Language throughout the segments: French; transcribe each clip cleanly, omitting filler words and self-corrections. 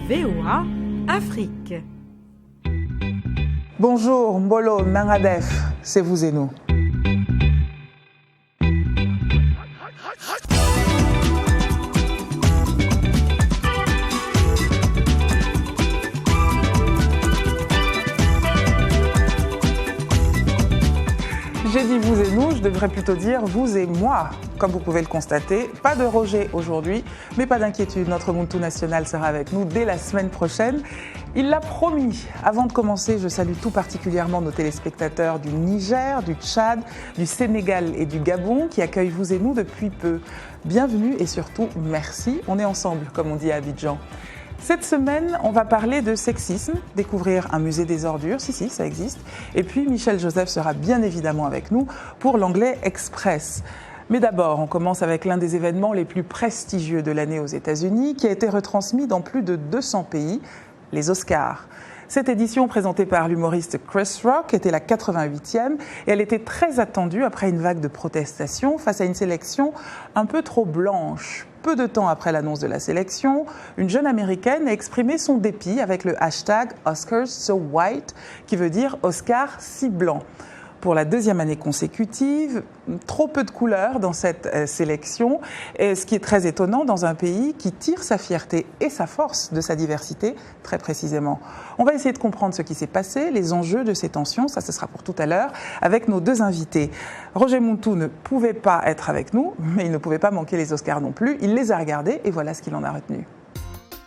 VOA Afrique. Bonjour, Mbolo, Nangadef, c'est vous et nous. J'ai dit vous et nous, je devrais plutôt dire vous et moi. Comme vous pouvez le constater, pas de Roger aujourd'hui, mais pas d'inquiétude, notre Muntu national sera avec nous dès la semaine prochaine. Il l'a promis. Avant de commencer, je salue tout particulièrement nos téléspectateurs du Niger, du Tchad, du Sénégal et du Gabon qui accueillent vous et nous depuis peu. Bienvenue et surtout merci, on est ensemble comme on dit à Abidjan. Cette semaine, on va parler de sexisme, découvrir un musée des ordures, si, ça existe. Et puis, Michel Joseph sera bien évidemment avec nous pour l'Anglais Express. Mais d'abord, on commence avec l'un des événements les plus prestigieux de l'année aux États-Unis, qui a été retransmis dans plus de 200 pays, les Oscars. Cette édition, présentée par l'humoriste Chris Rock, était la 88e et elle était très attendue après une vague de protestations face à une sélection un peu trop blanche. Peu de temps après l'annonce de la sélection, une jeune américaine a exprimé son dépit avec le hashtag Oscars so white, qui veut dire Oscar si blanc. Pour la deuxième année consécutive, trop peu de couleurs dans cette sélection, et ce qui est très étonnant dans un pays qui tire sa fierté et sa force de sa diversité, très précisément. On va essayer de comprendre ce qui s'est passé, les enjeux de ces tensions, ça ce sera pour tout à l'heure, avec nos deux invités. Roger Muntu ne pouvait pas être avec nous, mais il ne pouvait pas manquer les Oscars non plus. Il les a regardés et voilà ce qu'il en a retenu.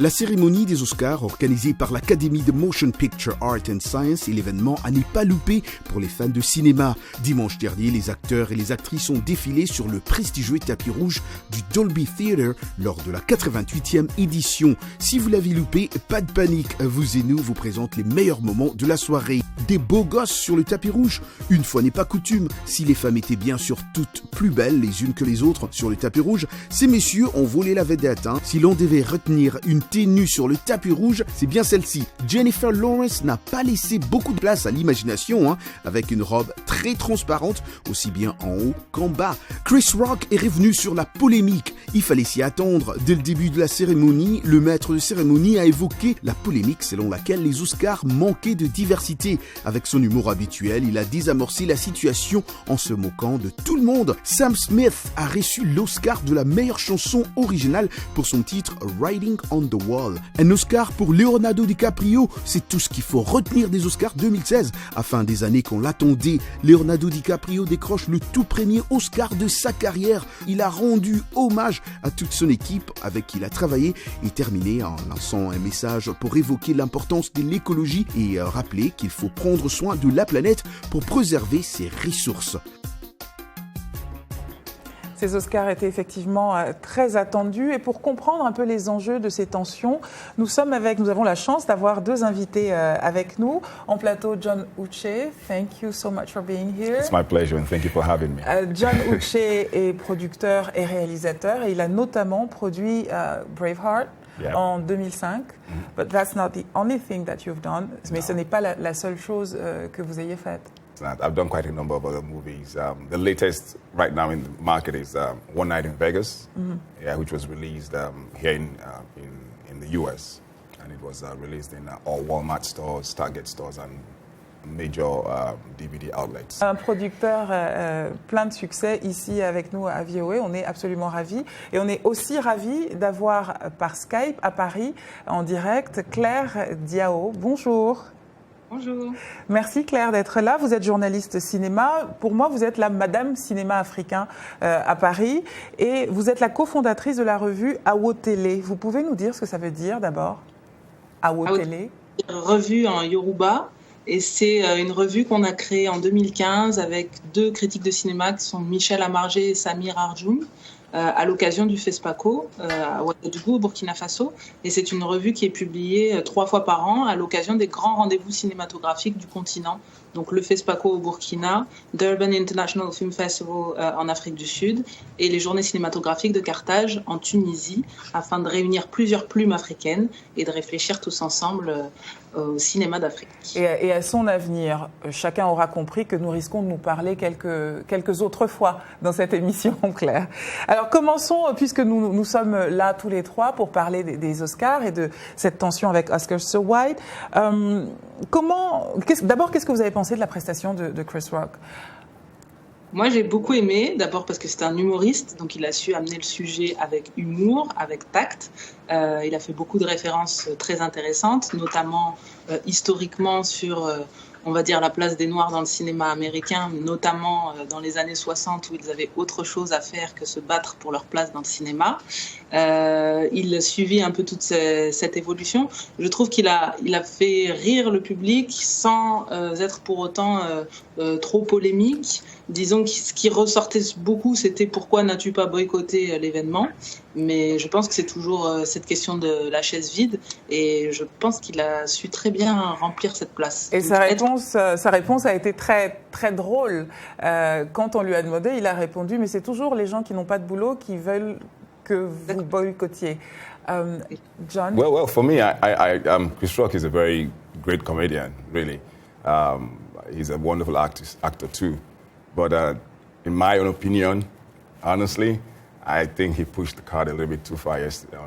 La cérémonie des Oscars, organisée par l'Académie de Motion Picture Art and Science, est l'événement à ne pas louper pour les fans de cinéma. Dimanche dernier, les acteurs et les actrices ont défilé sur le prestigieux tapis rouge du Dolby Theatre lors de la 88e édition. Si vous l'avez loupé, pas de panique, vous et nous vous présente les meilleurs moments de la soirée. Des beaux gosses sur le tapis rouge, une fois n'est pas coutume. Si les femmes étaient bien sûr toutes plus belles les unes que les autres sur le tapis rouge, ces messieurs ont volé la vedette. Si l'on devait retenir une nue sur le tapis rouge, c'est bien celle-ci. Jennifer Lawrence n'a pas laissé beaucoup de place à l'imagination, avec une robe très transparente, aussi bien en haut qu'en bas. Chris Rock est revenu sur la polémique. Il fallait s'y attendre. Dès le début de la cérémonie, le maître de cérémonie a évoqué la polémique selon laquelle les Oscars manquaient de diversité. Avec son humour habituel, il a désamorcé la situation en se moquant de tout le monde. Sam Smith a reçu l'Oscar de la meilleure chanson originale pour son titre Writing on the Wall. Un Oscar pour Leonardo DiCaprio, c'est tout ce qu'il faut retenir des Oscars 2016. Afin des années qu'on l'attendait, Leonardo DiCaprio décroche le tout premier Oscar de sa carrière. Il a rendu hommage à toute son équipe avec qui il a travaillé et terminé en lançant un message pour évoquer l'importance de l'écologie et rappeler qu'il faut prendre soin de la planète pour préserver ses ressources. Ces Oscars étaient effectivement très attendus et pour comprendre un peu les enjeux de ces tensions, nous avons la chance d'avoir deux invités avec nous. En plateau, John Uche, thank you so much for being here. It's my pleasure and thank you for having me. John Uche est producteur et réalisateur et il a notamment produit Braveheart. Yeah. En 2005, but that's not the only thing that you've done. Mais ce n'est pas la seule chose que vous ayez faite. I've done quite a number of other movies. The latest right now in the market is One Night in Vegas, which was released here in the US, and it was released in all Walmart stores, Target stores, and major DVD outlets. Un producteur plein de succès ici avec nous à VOA, on est absolument ravis. Et on est aussi ravis d'avoir par Skype à Paris, en direct, Claire Diao. Bonjour. Bonjour. Merci Claire d'être là. Vous êtes journaliste cinéma. Pour moi, vous êtes la Madame Cinéma africain à Paris. Et vous êtes la cofondatrice de la revue Awotélé. Vous pouvez nous dire ce que ça veut dire d'abord, Awotélé? Revue en Yoruba. Et c'est une revue qu'on a créée en 2015 avec deux critiques de cinéma qui sont Michel Amargé et Samir Arjoum à l'occasion du FESPACO à Ouagadougou, au Burkina Faso. Et c'est une revue qui est publiée 3 fois par an à l'occasion des grands rendez-vous cinématographiques du continent. Donc le FESPACO au Burkina, Durban International Film Festival en Afrique du Sud et les journées cinématographiques de Carthage en Tunisie, afin de réunir plusieurs plumes africaines et de réfléchir tous ensemble au cinéma d'Afrique. Et à son avenir, chacun aura compris que nous risquons de nous parler quelques autres fois dans cette émission, Claire. Alors, Alors commençons, puisque nous sommes là tous les trois pour parler des Oscars et de cette tension avec Oscar So White. D'abord, qu'est-ce que vous avez pensé de la prestation de Chris Rock? Moi, j'ai beaucoup aimé, d'abord parce que c'est un humoriste, donc il a su amener le sujet avec humour, avec tact. Il a fait beaucoup de références très intéressantes, notamment historiquement sur, on va dire, la place des Noirs dans le cinéma américain, notamment dans les années 60 où ils avaient autre chose à faire que se battre pour leur place dans le cinéma. Il a suivi un peu toute cette évolution. Je trouve qu'il a fait rire le public sans être pour autant trop polémique. Disons que ce qui ressortait beaucoup, c'était pourquoi n'as-tu pas boycotté l'événement? Mais je pense que c'est toujours cette question de la chaise vide et je pense qu'il a su très bien remplir cette place. Et sa réponse a été très, très drôle. Quand on lui a demandé, il a répondu « Mais c'est toujours les gens qui n'ont pas de boulot qui veulent que vous boycottiez. » John? Well, for me, Chris Rock is a very great comedian, really. He's a wonderful actor too. But in my own opinion, honestly, I think he pushed the card a little bit too far yesterday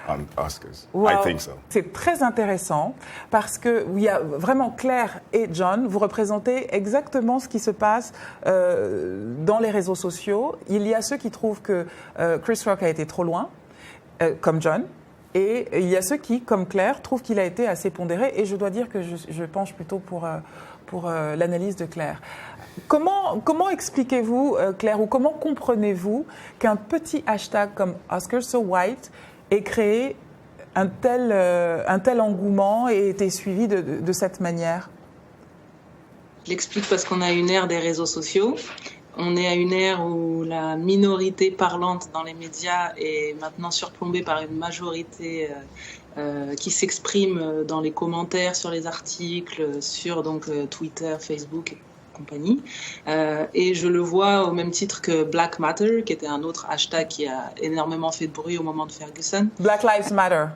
on Oscars. Well, I think so. C'est très intéressant parce que il y a vraiment Claire et John, vous représentez exactement ce qui se passe dans les réseaux sociaux. Il y a ceux qui trouvent que Chris Rock a été trop loin, comme John. Et il y a ceux qui, comme Claire, trouvent qu'il a été assez pondéré. Et je dois dire que je penche plutôt pour l'analyse de Claire. Comment expliquez-vous, Claire, ou comment comprenez-vous qu'un petit hashtag comme Oscar So White ait créé un tel engouement et été suivi de cette manière? Je l'explique parce qu'on a une ère des réseaux sociaux. On est à une ère où la minorité parlante dans les médias est maintenant surplombée par une majorité qui s'exprime dans les commentaires sur les articles, sur donc Twitter, Facebook et compagnie. Et je le vois au même titre que Black Matter, qui était un autre hashtag qui a énormément fait de bruit au moment de Ferguson. Black Lives Matter.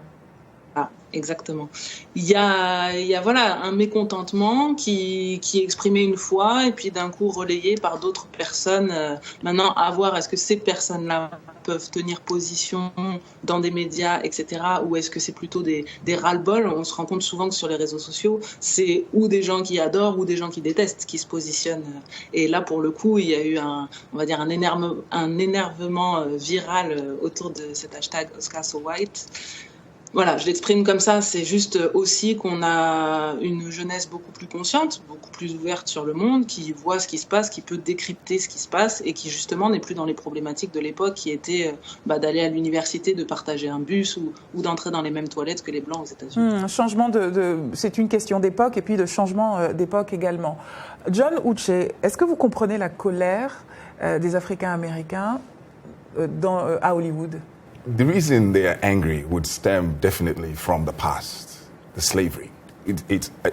Ah, exactement. Il y a voilà, un mécontentement qui est exprimé une fois et puis d'un coup relayé par d'autres personnes. Maintenant, à voir, est-ce que ces personnes-là peuvent tenir position dans des médias, etc. ou est-ce que c'est plutôt des ras-le-bol? On se rend compte souvent que sur les réseaux sociaux, c'est ou des gens qui adorent ou des gens qui détestent qui se positionnent. Et là, pour le coup, il y a eu un énervement viral autour de cet hashtag Oscar So White. Voilà, je l'exprime comme ça, c'est juste aussi qu'on a une jeunesse beaucoup plus consciente, beaucoup plus ouverte sur le monde, qui voit ce qui se passe, qui peut décrypter ce qui se passe et qui justement n'est plus dans les problématiques de l'époque qui étaient d'aller à l'université, de partager un bus ou d'entrer dans les mêmes toilettes que les Blancs aux États-Unis. Changement c'est une question d'époque et puis de changement d'époque également. John Uche, est-ce que vous comprenez la colère des Africains-Américains à Hollywood? The reason they are angry would stem definitely from the past, the slavery.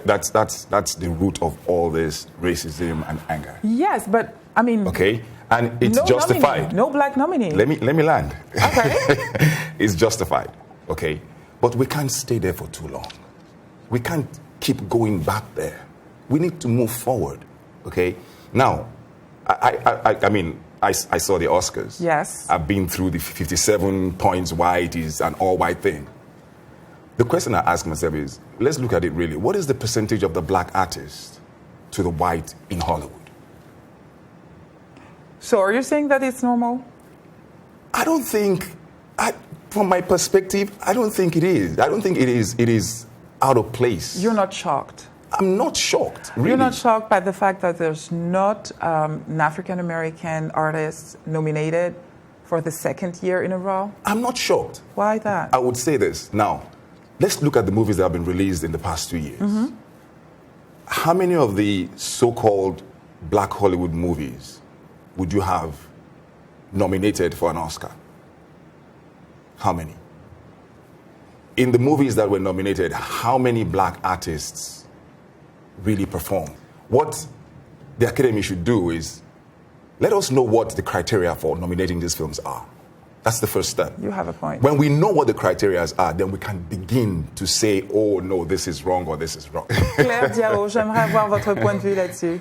That's the root of all this racism and anger. Yes, but I mean, okay, and it's justified. No black nominee. Let me land. Okay, it's justified. Okay, but we can't stay there for too long. We can't keep going back there. We need to move forward. Okay, now, I mean. I saw the Oscars. Yes. I've been through the 57 points why it is an all-white thing. The question I ask myself is, let's look at it really. What is the percentage of the black artist to the white in Hollywood? So are you saying that it's normal? I don't think, from my perspective, I don't think it is. I don't think it is out of place. You're not shocked? I'm not shocked, really. You're not shocked by the fact that there's not an African-American artist nominated for the second year in a row? I'm not shocked. Why that? I would say this. Now, let's look at the movies that have been released in the past 2 years. Mm-hmm. How many of the so-called black Hollywood movies would you have nominated for an Oscar? How many? In the movies that were nominated, how many black artists really perform? What the Academy should do is let us know what the criteria for nominating these films are. That's the first step. You have a point. When we know what the criteria are, then we can begin to say, oh no, this is wrong or this is wrong. Claire Diao, j'aimerais avoir votre point de vue là-dessus.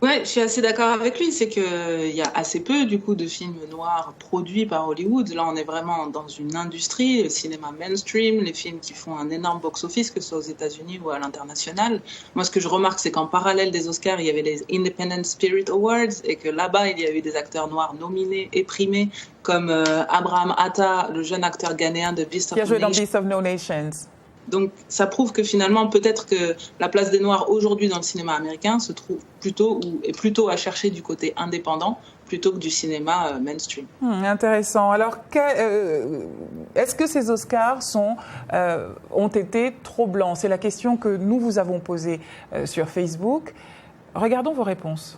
Ouais, je suis assez d'accord avec lui. C'est qu'il y a assez peu, du coup, de films noirs produits par Hollywood. Là, on est vraiment dans une industrie, le cinéma mainstream, les films qui font un énorme box-office, que ce soit aux États-Unis ou à l'international. Moi, ce que je remarque, c'est qu'en parallèle des Oscars, il y avait les Independent Spirit Awards et que là-bas, il y a eu des acteurs noirs nominés et primés, comme Abraham Atta, le jeune acteur ghanéen de Beast of No Nation. Qui a joué dans Beast of No Nations. Donc, ça prouve que finalement, peut-être que la place des Noirs aujourd'hui dans le cinéma américain se trouve plutôt ou est plutôt à chercher du côté indépendant plutôt que du cinéma mainstream. Intéressant. Alors, est-ce que ces Oscars ont été trop blancs? C'est la question que nous vous avons posée sur Facebook. Regardons vos réponses.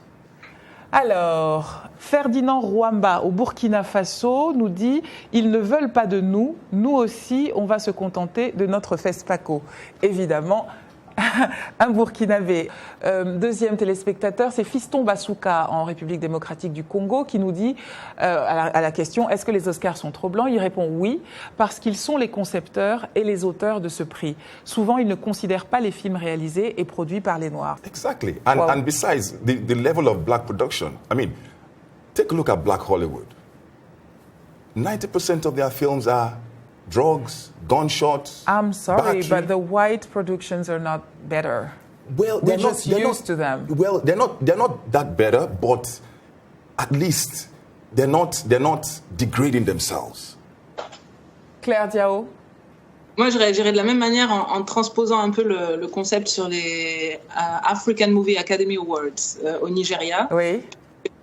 Alors, Ferdinand Rouamba au Burkina Faso nous dit « Ils ne veulent pas de nous, nous aussi, on va se contenter de notre FESPACO ». Évidemment, un Burkinabé. Deuxième téléspectateur, c'est Fiston Basouka en République démocratique du Congo qui nous dit à la question « Est-ce que les Oscars sont trop blancs ?» Il répond « Oui, parce qu'ils sont les concepteurs et les auteurs de ce prix. Souvent, ils ne considèrent pas les films réalisés et produits par les Noirs. » Exactly. And besides, the level of black production, I mean, take a look at Black Hollywood. 90% of their films are drugs, gunshots. I'm sorry, battery. but the white productions are not better. Well, We're just used to them. Well, they're not that better, but at least they're not degrading themselves. Claire Diao. Moi, je réagirais de la même manière en transposant un peu le concept sur les African Movie Academy Awards au Nigeria. Oui.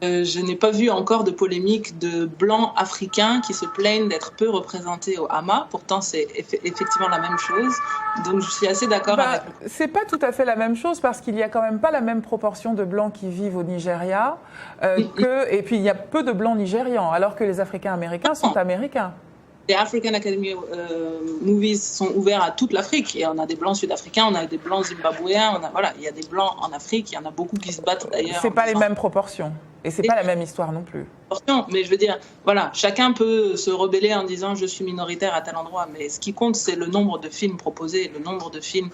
Je n'ai pas vu encore de polémique de blancs africains qui se plaignent d'être peu représentés au AMA. Pourtant, c'est effectivement la même chose. Donc, je suis assez d'accord avec... C'est pas tout à fait la même chose parce qu'il n'y a quand même pas la même proportion de blancs qui vivent au Nigeria et puis il y a peu de blancs nigérians alors que les Africains-Américains sont américains. Les African Academy Movies sont ouverts à toute l'Afrique. Et on a des blancs sud-africains, on a des blancs zimbabwéens, il y a des blancs en Afrique, il y en a beaucoup qui se battent d'ailleurs. C'est pas les mêmes proportions. Et c'est pas la même histoire non plus. Mais je veux dire, voilà, chacun peut se rebeller en disant je suis minoritaire à tel endroit. Mais ce qui compte, c'est le nombre de films proposés, le nombre de films.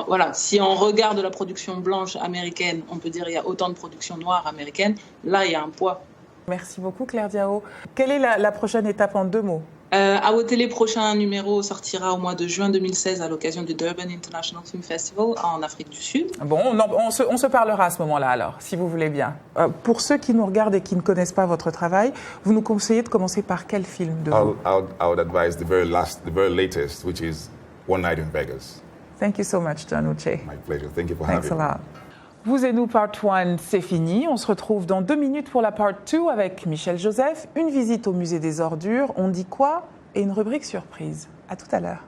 Voilà, si on regarde la production blanche américaine, on peut dire il y a autant de production noire américaine. Là, il y a un poids. Merci beaucoup, Claire Diao. Quelle est la prochaine étape en 2 mots? AOTélé, prochain numéro sortira au mois de juin 2016 à l'occasion du Durban International Film Festival en Afrique du Sud. Bon, on se parlera à ce moment-là alors, si vous voulez bien. Pour ceux qui nous regardent et qui ne connaissent pas votre travail, vous nous conseillez de commencer par quel film de vous? I would advise the very latest, which is One Night in Vegas. Thank you so much, John Uche. My pleasure. Thank you for having me. Thanks a lot. Vous et nous, Part 1, c'est fini. On se retrouve dans 2 minutes pour la Part 2 avec Michel Joseph, une visite au musée des ordures, on dit quoi, et une rubrique surprise. À tout à l'heure.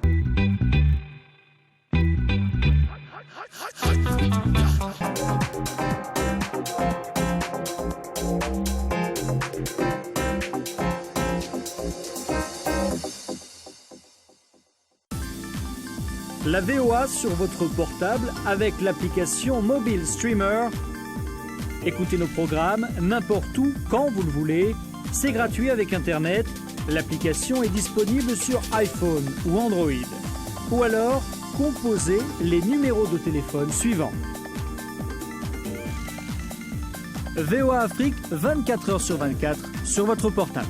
La VOA sur votre portable avec l'application Mobile Streamer. Écoutez nos programmes n'importe où, quand vous le voulez. C'est gratuit avec Internet. L'application est disponible sur iPhone ou Android. Ou alors, composez les numéros de téléphone suivants. VOA Afrique, 24 heures sur 24 sur votre portable.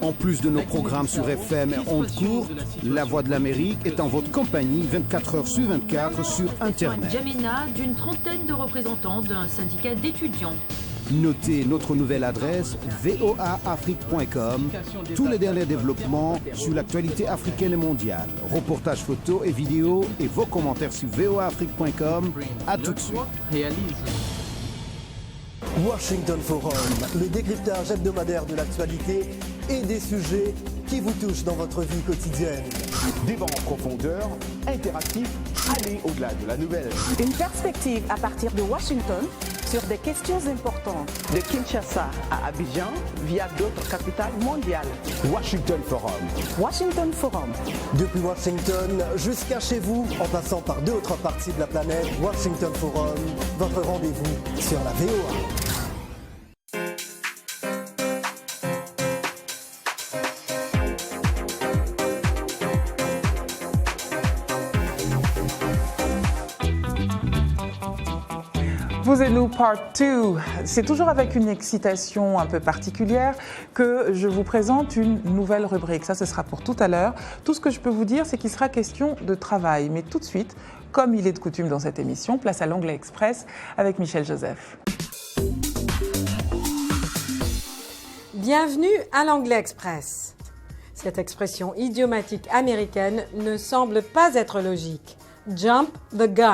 En plus de nos programmes sur FM et ondes courtes, La Voix de l'Amérique est en votre compagnie 24 heures sur 24 sur Internet. Djamena, d'une trentaine de représentants d'un syndicat d'étudiants. Notez notre nouvelle adresse voaafrique.com. Tous les derniers développements sur l'actualité africaine et mondiale. Reportages photos et vidéos et vos commentaires sur voaafrique.com. À tout de suite. Washington Forum, le décryptage hebdomadaire de l'actualité et des sujets qui vous touchent dans votre vie quotidienne. Débat en profondeur, interactif, aller au-delà de la nouvelle. Une perspective à partir de Washington sur des questions importantes. De Kinshasa à Abidjan via d'autres capitales mondiales. Washington Forum. Washington Forum. Depuis Washington jusqu'à chez vous, en passant par d'autres parties de la planète, Washington Forum, votre rendez-vous sur la VOA. Vous et nous, part 2. C'est toujours avec une excitation un peu particulière que je vous présente une nouvelle rubrique. Ça, ce sera pour tout à l'heure. Tout ce que je peux vous dire, c'est qu'il sera question de travail. Mais tout de suite, comme il est de coutume dans cette émission, place à l'Anglais Express avec Michel Joseph. Bienvenue à l'Anglais Express. Cette expression idiomatique américaine ne semble pas être logique. Jump the gun.